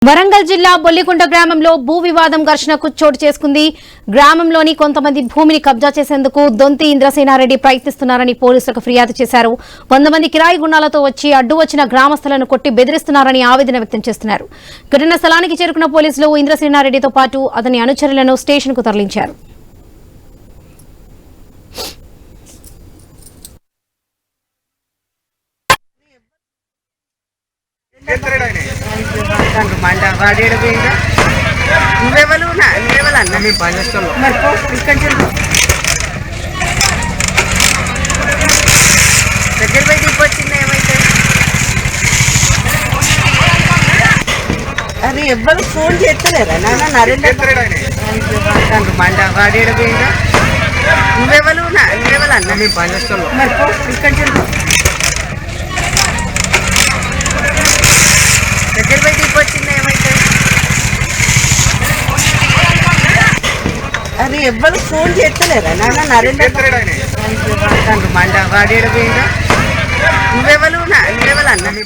వరంగల్ జిల్లా బొల్లికుంట గ్రామంలో భూ వివాదం ఘర్షణకు చోటు చేసుకుంది. గ్రామంలోని కొంతమంది భూమిని కబ్జా చేసేందుకు దొంతి ఇంద్రసేనారెడ్డి ప్రయత్నిస్తున్నారని పోలీసులకు ఫిర్యాదు చేశారు. 100 మంది కిరాయి గుండాలతో వచ్చి అడ్డు వచ్చిన గ్రామస్తులను కొట్టి బెదిరిస్తున్నారని ఆవేదన వ్యక్తం చేస్తున్నారు. ఘటనా స్థలానికి చేరుకున్న పోలీసులు ఇంద్రసేనారెడ్డితో పాటు అతని అనుచరులను స్టేషన్కు తరలించారు. దగ్గర పోయి దిప్పొచ్చింది ఏమైతే అది ఎవ్వరు ఫోన్ చేస్తలేరా నాన్న నరేంద్ర మండ వాడేడు పోయిందా నువ్వెవరు అన్న మీ బాధ్యతలో మరి ఇక్కడ దగ్గర పోయి దిప్పొచ్చింది ఏమైతే అది ఎవ్వరు ఫోన్ చేస్తలేరా నాన్న నరేంద్ర మండ వాడేడు పోయిందా నువ్వెవరు అన్న మీ